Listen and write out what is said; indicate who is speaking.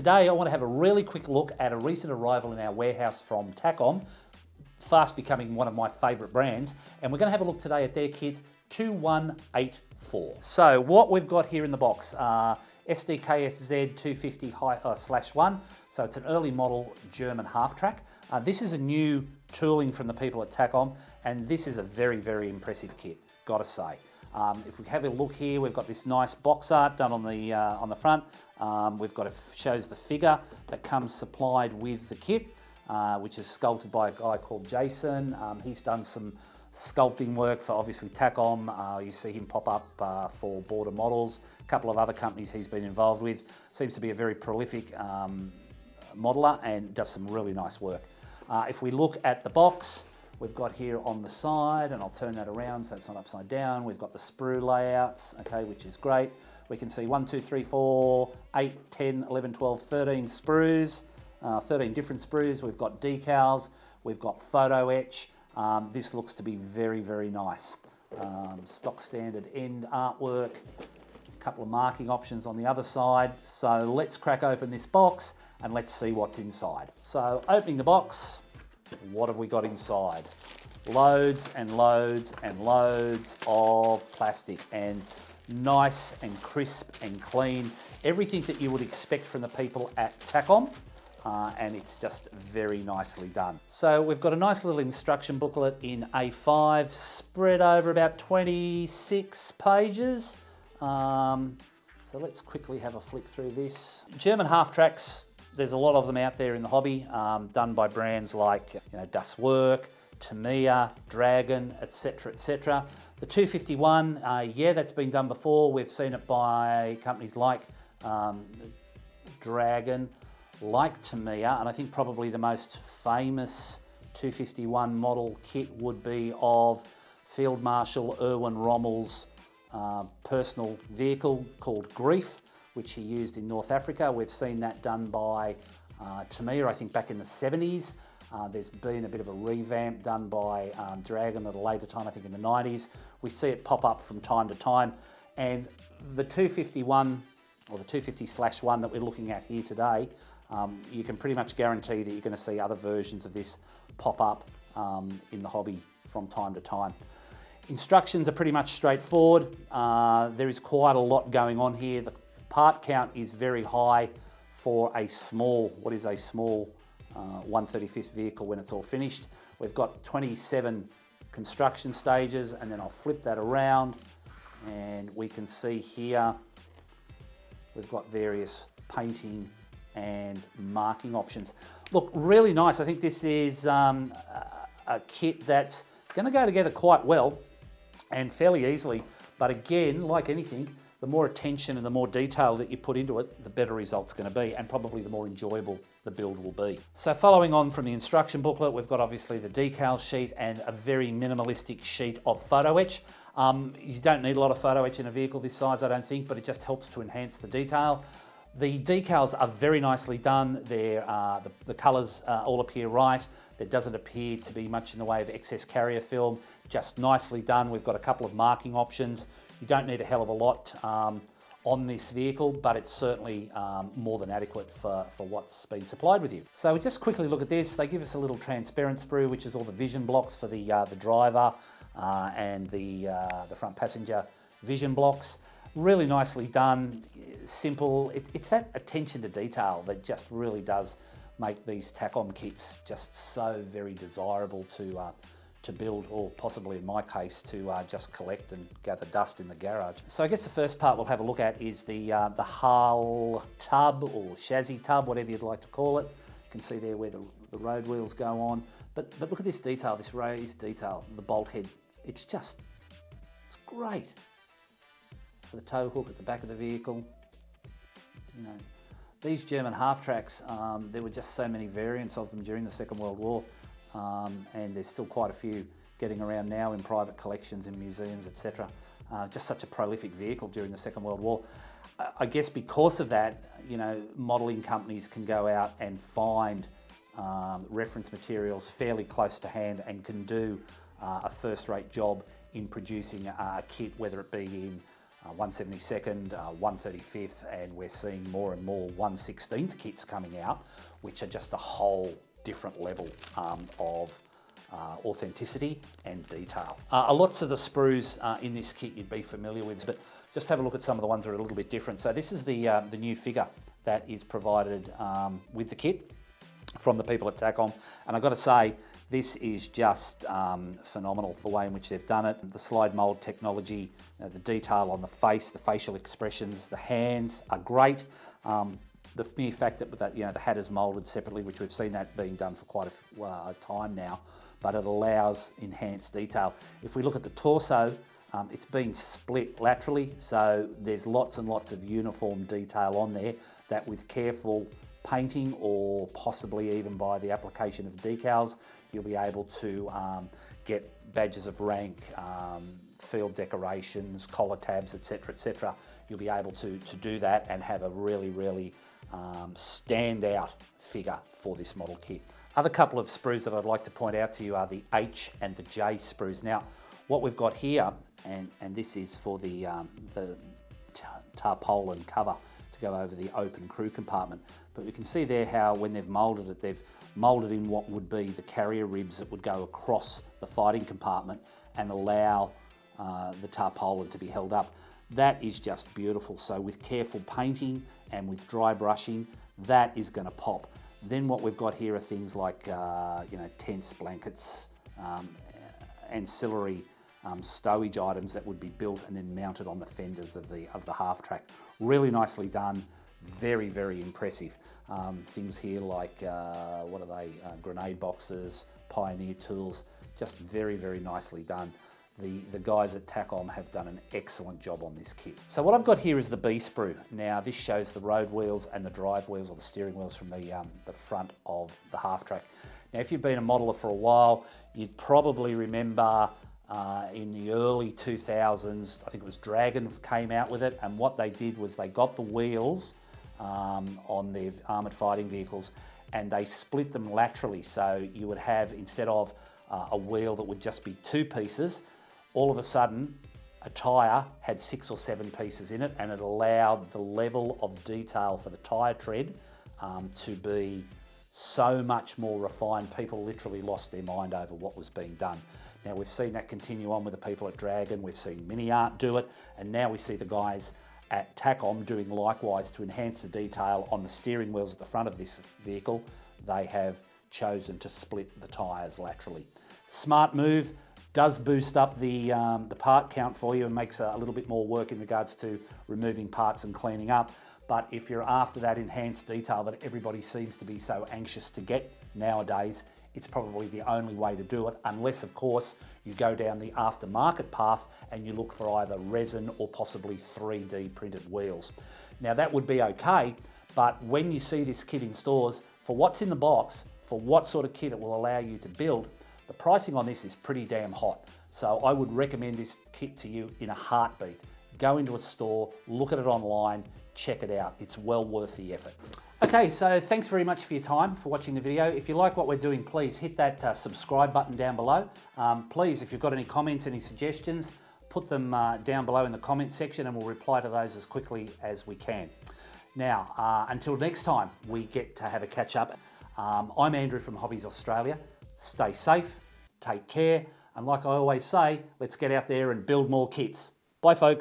Speaker 1: today I want to have a really quick look at a recent arrival in our warehouse from Takom, fast becoming one of my favourite brands, and we're going to have a look today at their kit 2184. So what we've got here in the box, Sd.Kfz.250/1, so it's an early model German half-track. This is a new tooling from the people at Takom, and this is a very, very impressive kit, gotta say. If we have a look here, we've got this nice box art done on the front. We've got shows the figure that comes supplied with the kit, which is sculpted by a guy called Jason. He's done some sculpting work for obviously Takom. You see him pop up for Border Models, a couple of other companies he's been involved with. Seems to be a very prolific modeler and does some really nice work. If we look at the box, we've got here on the side, and I'll turn that around so it's not upside down, we've got the sprue layouts, okay, which is great. We can see 1, 2, 3, 4, 8, 10, 11, 12, 13 sprues, 13 different sprues. We've got decals, we've got photo etch. This looks to be very, very nice. Stock standard end artwork, a couple of marking options on the other side. So let's crack open this box and let's see what's inside. So opening the box, what have we got inside? Loads and loads and loads of plastic, and nice and crisp and clean. Everything that you would expect from the people at Takom, and it's just very nicely done. So we've got a nice little instruction booklet in A5, spread over about 26 pages. So let's quickly have a flick through this. German half-tracks, there's a lot of them out there in the hobby, done by brands like Das Werk, Tamiya, Dragon, etc, etc. The 251, yeah, that's been done before. We've seen it by companies like Dragon, like Tamiya, and I think probably the most famous 251 model kit would be of Field Marshal Erwin Rommel's personal vehicle called Grief, which he used in North Africa. We've seen that done by Tamiya, I think back in the 70s. There's been a bit of a revamp done by Dragon at a later time, I think in the 90s. We see it pop up from time to time. And the 251, or the 250/1 that we're looking at here today, you can pretty much guarantee that you're going to see other versions of this pop up in the hobby from time to time. Instructions are pretty much straightforward. There is quite a lot going on here. The part count is very high for a small, what is a small 1/35th vehicle when it's all finished. We've got 27 construction stages, and then I'll flip that around and we can see here we've got various painting and marking options. Look, really nice. I think this is a kit that's going to go together quite well and fairly easily, but again, like anything, the more attention and the more detail that you put into it, the better result's going to be, and probably the more enjoyable the build will be. So following on from the instruction booklet, we've got obviously the decal sheet and a very minimalistic sheet of photo etch. You don't need a lot of photo etch in a vehicle this size, I don't think, but it just helps to enhance the detail. The decals are very nicely done. The colours all appear right. There doesn't appear to be much in the way of excess carrier film, just nicely done. We've got a couple of marking options. You don't need a hell of a lot on this vehicle, but it's certainly more than adequate for what's been supplied with you. So we just quickly look at this. They give us a little transparent sprue, which is all the vision blocks for the driver and the front passenger vision blocks. Really nicely done, simple. It's that attention to detail that just really does make these Takom kits just so very desirable to build, or possibly in my case to just collect and gather dust in the garage. So I guess the first part we'll have a look at is the hull tub or chassis tub, whatever you'd like to call it. You can see there where the road wheels go on. But look at this detail, this raised detail, the bolt head. It's great. For the tow hook at the back of the vehicle. These German half-tracks, there were just so many variants of them during the Second World War. And there's still quite a few getting around now in private collections in museums, etc. Just such a prolific vehicle during the Second World War. I guess because of that, modelling companies can go out and find reference materials fairly close to hand and can do a first-rate job in producing a kit, whether it be in 1/72nd, 1/35th, and we're seeing more and more 1/16th kits coming out, which are just a whole different level of authenticity and detail. Lots of the sprues in this kit you'd be familiar with, but just have a look at some of the ones that are a little bit different. So this is the new figure that is provided with the kit from the people at Takom, and I've got to say, this is just phenomenal, the way in which they've done it. The slide mold technology, the detail on the face, the facial expressions, the hands are great. The mere fact that the hat is molded separately, which we've seen that being done for quite a time now, but it allows enhanced detail. If we look at the torso, it's been split laterally, so there's lots and lots of uniform detail on there that with careful painting or possibly even by the application of decals, you'll be able to get badges of rank, field decorations, collar tabs, etc., etc. You'll be able to do that and have a really standout figure for this model kit. Other couple of sprues that I'd like to point out to you are the H and the J sprues. Now, what we've got here, and this is for the Tarpolin cover to go over the open crew compartment, but we can see there how when they've moulded it, they've moulded in what would be the carrier ribs that would go across the fighting compartment and allow the tarpaulin to be held up. That is just beautiful. So with careful painting and with dry brushing, that is going to pop. Then what we've got here are things like tents, blankets, ancillary stowage items that would be built and then mounted on the fenders of the half track. Really nicely done, very impressive. Things here like what are they? Grenade boxes, Pioneer tools, just very nicely done. The guys at Takom have done an excellent job on this kit. So what I've got here is the B sprue. Now this shows the road wheels and the drive wheels or the steering wheels from the front of the half track. Now if you've been a modeler for a while, you'd probably remember in the early 2000s, I think it was Dragon came out with it, and what they did was they got the wheels on their armoured fighting vehicles and they split them laterally. So you would have, instead of a wheel that would just be two pieces, all of a sudden a tyre had 6 or 7 pieces in it, and it allowed the level of detail for the tyre tread to be so much more refined. People literally lost their mind over what was being done. Now we've seen that continue on with the people at Dragon, we've seen Mini Art do it, and now we see the guys at Takom doing likewise to enhance the detail on the steering wheels at the front of this vehicle. They have chosen to split the tyres laterally. Smart move, does boost up the part count for you and makes a little bit more work in regards to removing parts and cleaning up. But if you're after that enhanced detail that everybody seems to be so anxious to get nowadays, it's probably the only way to do it, unless of course you go down the aftermarket path and you look for either resin or possibly 3D printed wheels. Now that would be okay, but when you see this kit in stores, for what's in the box, for what sort of kit it will allow you to build, the pricing on this is pretty damn hot. So I would recommend this kit to you in a heartbeat. Go into a store, look at it online, check it out. It's well worth the effort. Okay, so thanks very much for your time, for watching the video. If you like what we're doing, please hit that subscribe button down below. Please, if you've got any comments, any suggestions, put them down below in the comment section and we'll reply to those as quickly as we can. Now, until next time we get to have a catch up, I'm Andrew from Hobbies Australia. Stay safe, take care, and like I always say, let's get out there and build more kits. Bye folks.